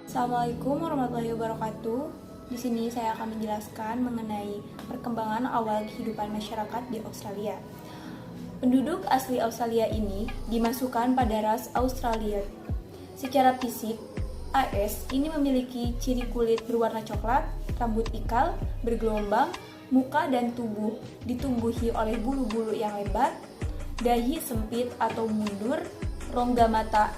Assalamualaikum warahmatullahi wabarakatuh. Di sini saya akan menjelaskan mengenai perkembangan awal kehidupan masyarakat di Australia. Penduduk asli Australia ini dimasukkan pada ras Australian. Secara fisik, AS ini memiliki ciri kulit berwarna coklat, rambut ikal, bergelombang, muka dan tubuh ditumbuhi oleh bulu-bulu yang lebar, dahi sempit atau mundur, rongga mata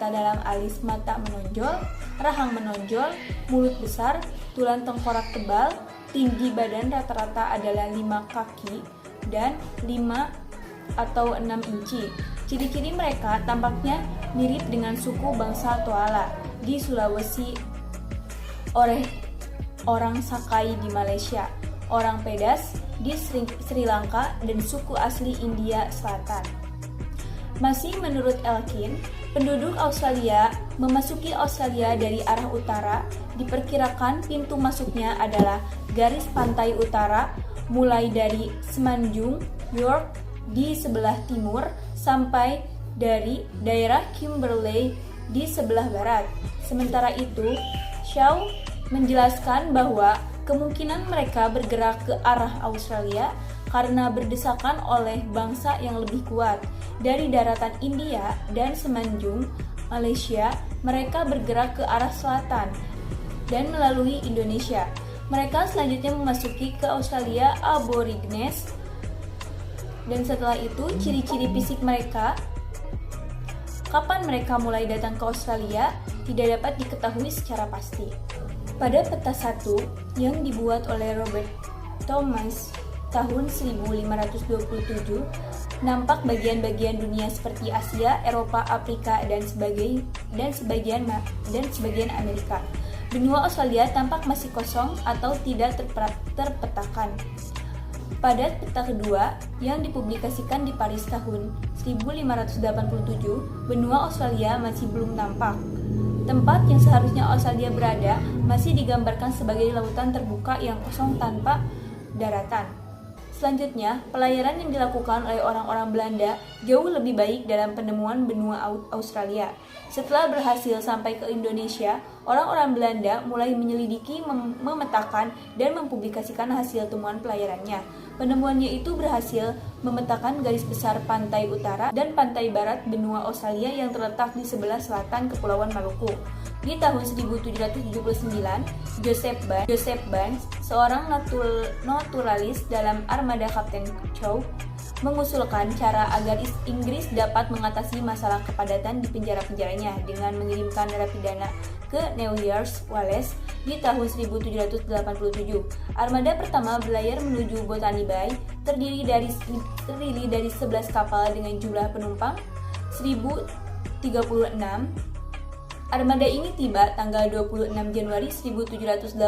dalam alis mata menonjol, rahang menonjol, mulut besar, tulang tengkorak tebal, tinggi badan rata-rata adalah 5 kaki dan 5 atau 6 inci. Ciri-ciri mereka tampaknya mirip dengan suku bangsa Toala di Sulawesi, orang Sakai di Malaysia, orang Pedas di Sri Lanka, dan suku asli India Selatan. Masih menurut Elkin, penduduk Australia memasuki Australia dari arah utara. Diperkirakan pintu masuknya adalah garis pantai utara mulai dari Semenanjung York di sebelah timur sampai dari daerah Kimberley di sebelah barat. Sementara itu, Shaw menjelaskan bahwa kemungkinan mereka bergerak ke arah Australia karena berdesakan oleh bangsa yang lebih kuat. Dari daratan India dan Semenanjung Malaysia, mereka bergerak ke arah selatan dan melalui Indonesia. Mereka selanjutnya memasuki ke Australia Aborigines, dan setelah itu ciri-ciri fisik mereka, kapan mereka mulai datang ke Australia, tidak dapat diketahui secara pasti. Pada peta 1 yang dibuat oleh Robert Thomas tahun 1527, nampak bagian-bagian dunia seperti Asia, Eropa, Afrika, dan sebagian Amerika. Benua Australia tampak masih kosong atau tidak terpetakan. Pada peta kedua yang dipublikasikan di Paris tahun 1587, benua Australia masih belum tampak. Tempat yang seharusnya Australia berada masih digambarkan sebagai lautan terbuka yang kosong tanpa daratan. Selanjutnya, pelayaran yang dilakukan oleh orang-orang Belanda jauh lebih baik dalam penemuan benua Australia. Setelah berhasil sampai ke Indonesia, orang-orang Belanda mulai menyelidiki, memetakan, dan mempublikasikan hasil temuan pelayarannya. Penemuannya itu berhasil memetakan garis besar pantai utara dan pantai barat benua Australia yang terletak di sebelah selatan Kepulauan Maluku. Di tahun 1779, Joseph Banks, seorang naturalis dalam armada Kapten Cook, mengusulkan cara agar Inggris dapat mengatasi masalah kepadatan di penjara-penjaranya dengan mengirimkan narapidana ke New South Wales di tahun 1787. Armada pertama berlayar menuju Botany Bay, terdiri dari 11 kapal dengan jumlah penumpang 1036. Armada ini tiba tanggal 26 Januari 1788,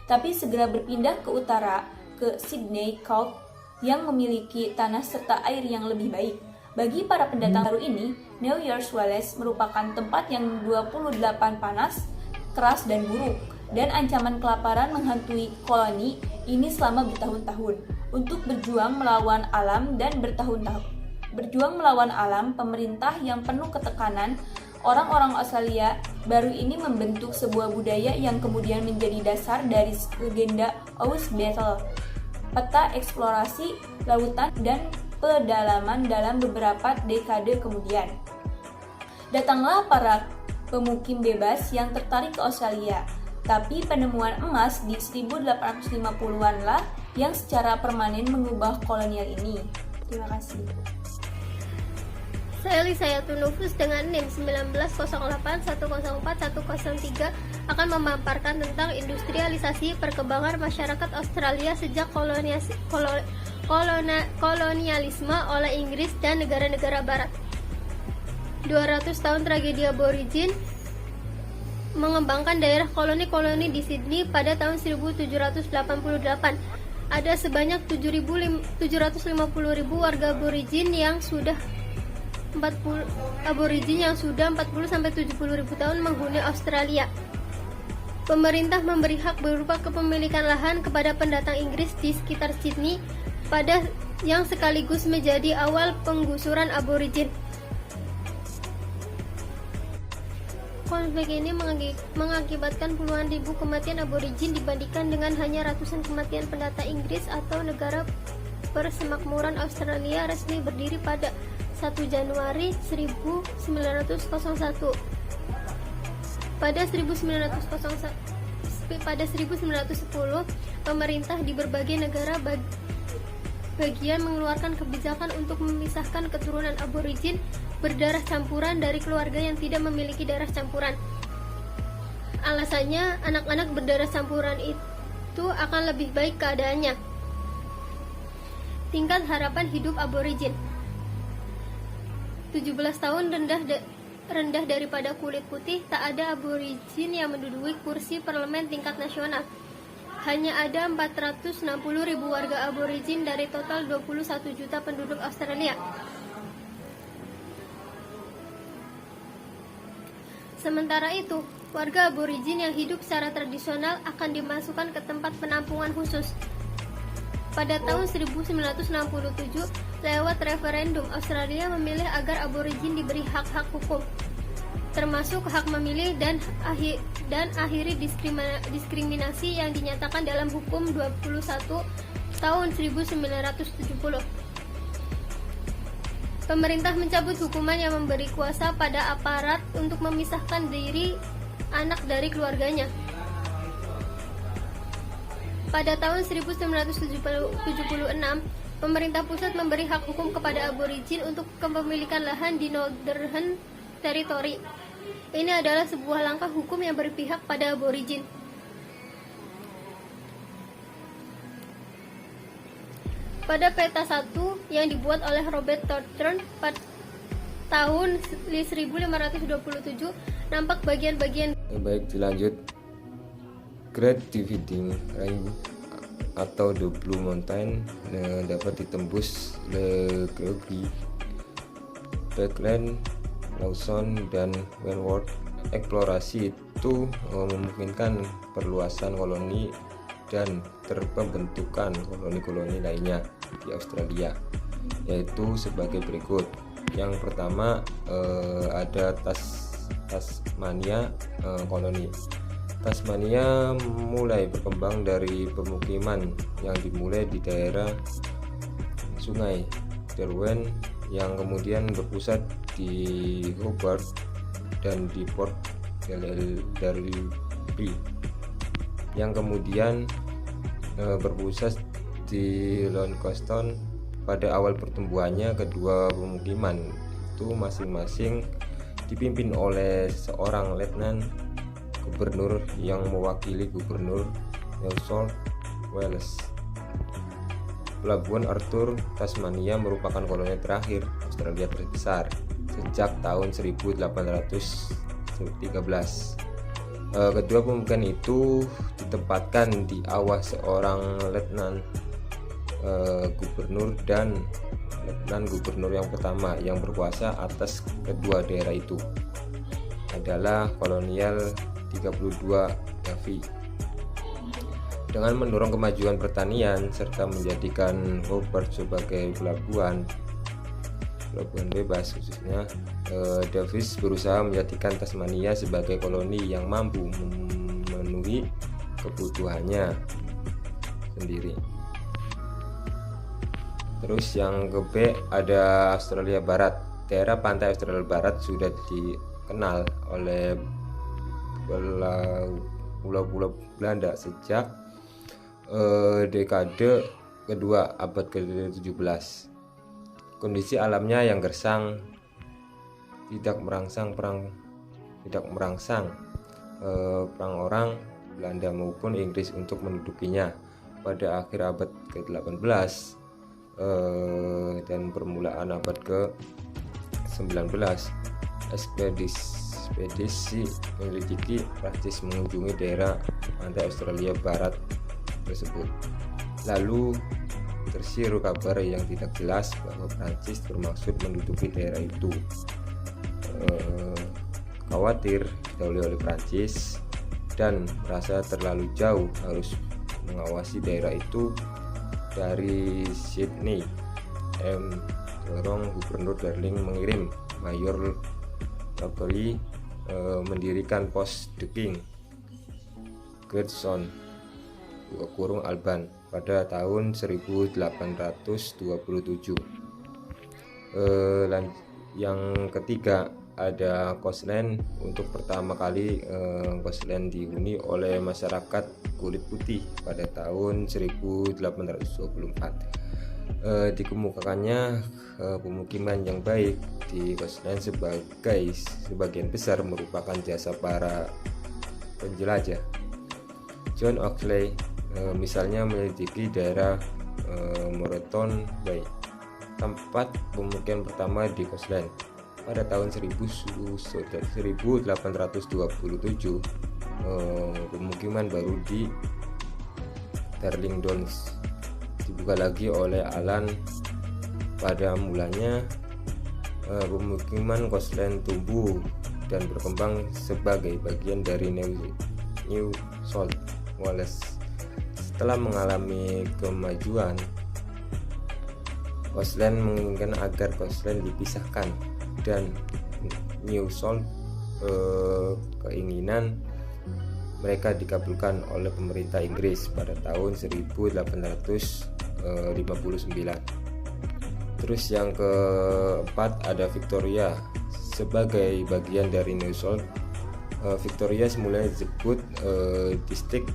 tapi segera berpindah ke utara ke Sydney Coast yang memiliki tanah serta air yang lebih baik. Bagi para pendatang baru ini, New South Wales merupakan tempat yang 28 panas, keras dan buruk, dan ancaman kelaparan menghantui koloni ini selama bertahun-tahun. Untuk berjuang melawan alam, pemerintah yang penuh ketekanan, orang-orang Australia baru ini membentuk sebuah budaya yang kemudian menjadi dasar dari legenda Aus Battle, peta eksplorasi lautan dan pedalaman dalam beberapa dekade kemudian. Datanglah para pemukim bebas yang tertarik ke Australia, tapi penemuan emas di 1850-an lah yang secara permanen mengubah kolonial ini. Terima kasih. Saya Lisayatun Nufus dengan NIM 1908104103 akan memaparkan tentang industrialisasi perkembangan masyarakat Australia sejak kolonialisme oleh Inggris dan negara-negara barat. 200 tahun tragedi aborigin mengembangkan daerah koloni-koloni di Sydney pada tahun 1788. Ada sebanyak 750.000 warga aborigin yang sudah 40 sampai 70.000 tahun menghuni Australia. Pemerintah memberi hak berupa kepemilikan lahan kepada pendatang Inggris di sekitar Sydney pada yang sekaligus menjadi awal penggusuran aborigin. Konflik ini mengakibatkan puluhan ribu kematian aborigin dibandingkan dengan hanya ratusan kematian pendata Inggris atau negara persemakmuran Australia resmi berdiri pada 1 Januari 1901. Pada 1910, pemerintah di berbagai negara bagian mengeluarkan kebijakan untuk memisahkan keturunan aborigin berdarah campuran dari keluarga yang tidak memiliki darah campuran. Alasannya, anak-anak berdarah campuran itu akan lebih baik keadaannya. Tingkat harapan hidup aborigin 17 tahun rendah daripada kulit putih. Tak ada aborigin yang menduduki kursi parlemen tingkat nasional. Hanya ada 460.000 warga aborigin dari total 21 juta penduduk Australia. Sementara itu, warga aborigin yang hidup secara tradisional akan dimasukkan ke tempat penampungan khusus. Pada tahun 1967, lewat referendum, Australia memilih agar aborigin diberi hak-hak hukum, termasuk hak memilih dan akhiri diskriminasi yang dinyatakan dalam Hukum 21 tahun 1970. Pemerintah mencabut hukuman yang memberi kuasa pada aparat untuk memisahkan diri anak dari keluarganya. Pada tahun 1976, pemerintah pusat memberi hak hukum kepada aborigin untuk kepemilikan lahan di Northern Territory. Ini adalah sebuah langkah hukum yang berpihak pada aborigin. Pada peta 1 yang dibuat oleh Robert Thornton pada tahun 1527, nampak bagian-bagian. Baik, dilanjut. Great Dividing Range atau The Blue Mountain dapat ditembus Le Gregory, Backland, Lawson, dan Wentworth. Eksplorasi itu memungkinkan perluasan koloni dan terpembentukan koloni-koloni lainnya di Australia, yaitu sebagai berikut. Yang pertama ada Tasmania koloni. Tasmania mulai berkembang dari pemukiman yang dimulai di daerah Sungai Derwent yang kemudian berpusat di Hobart dan di Port Dalrymple, yang kemudian berpusat di Launceston. Pada awal pertumbuhannya, kedua pemukiman itu masing-masing dipimpin oleh seorang letnan gubernur yang mewakili Gubernur New South Wales. Pelabuhan Arthur, Tasmania merupakan koloni terakhir Australia terbesar sejak tahun 1813. Kedua pemukiman itu ditempatkan di bawah seorang letnan gubernur dan letnan gubernur yang pertama yang berkuasa atas kedua daerah itu adalah Kolonial 32 Navy. Dengan mendorong kemajuan pertanian serta menjadikan Hobart sebagai pelabuhan bebas khususnya, Davis berusaha menjadikan Tasmania sebagai koloni yang mampu memenuhi kebutuhannya sendiri. Terus yang ke B ada Australia Barat. Daerah pantai Australia Barat sudah dikenal oleh pulau-pulau Belanda sejak dekade kedua abad ke-17. Kondisi alamnya yang gersang tidak merangsang perang orang Belanda maupun Inggris untuk mendudukinya. Pada akhir abad ke-18 dan permulaan abad ke-19, ekspedisi menyelidiki Prancis mengunjungi daerah pantai Australia Barat tersebut. Lalu tersiar kabar yang tidak jelas bahwa Prancis bermaksud menduduki daerah itu. Khawatir didahului oleh Prancis dan merasa terlalu jauh harus mengawasi daerah itu dari Sydney, Gubernur Darling mengirim Mayor Lockley mendirikan pos The King Gerson Alban pada tahun 1827. Yang ketiga ada Coastland. Untuk pertama kali Coastland dihuni oleh masyarakat kulit putih pada tahun 1824. Dikemukakannya pemukiman yang baik di Coastland sebagian besar merupakan jasa para penjelajah. John Oxley misalnya menyelidiki daerah Moreton Bay, tempat pemukiman pertama di Coastland. Pada tahun 1827 pemukiman baru di Darling Downs dibuka lagi oleh Alan. Pada mulanya pemukiman Coastland tumbuh dan berkembang sebagai bagian dari New South Wales. Setelah mengalami kemajuan, Coastland menginginkan agar Coastland dipisahkan, dan New South keinginan mereka dikabulkan oleh pemerintah Inggris pada tahun 1859. Terus yang keempat ada Victoria sebagai bagian dari New South. Victoria semula disebut distrik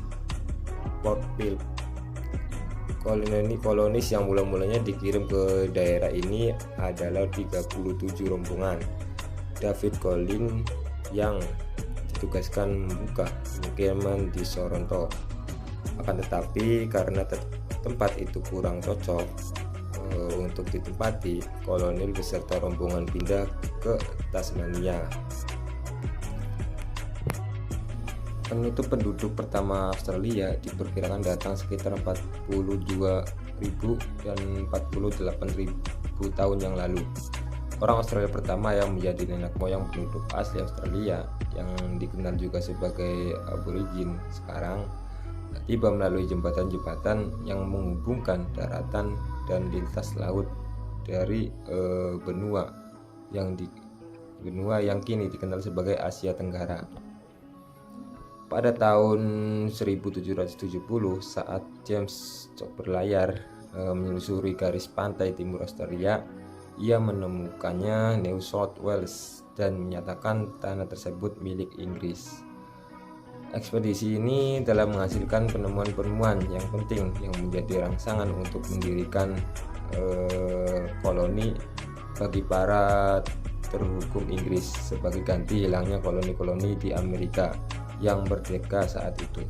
Port Phillip. Kolonis yang mula-mulanya dikirim ke daerah ini adalah 37 rombongan. David Collins yang ditugaskan membuka pemukiman di Toronto. Akan tetapi karena tempat itu kurang cocok untuk ditempati, kolonel beserta rombongan pindah ke Tasmania. Penutup penduduk pertama Australia diperkirakan datang sekitar 42.000 dan 48.000 tahun yang lalu. Orang Australia pertama yang menjadi nenek moyang penduduk asli Australia, yang dikenal juga sebagai Aborigin sekarang, tiba melalui jembatan-jembatan yang menghubungkan daratan dan lintas laut dari benua yang kini dikenal sebagai Asia Tenggara. Pada tahun 1770, saat James Cook berlayar menelusuri garis pantai timur Australia, ia menemukannya New South Wales dan menyatakan tanah tersebut milik Inggris. Ekspedisi ini telah menghasilkan penemuan-penemuan yang penting yang menjadi rangsangan untuk mendirikan koloni bagi para terhukum Inggris sebagai ganti hilangnya koloni-koloni di Amerika yang merdeka saat itu.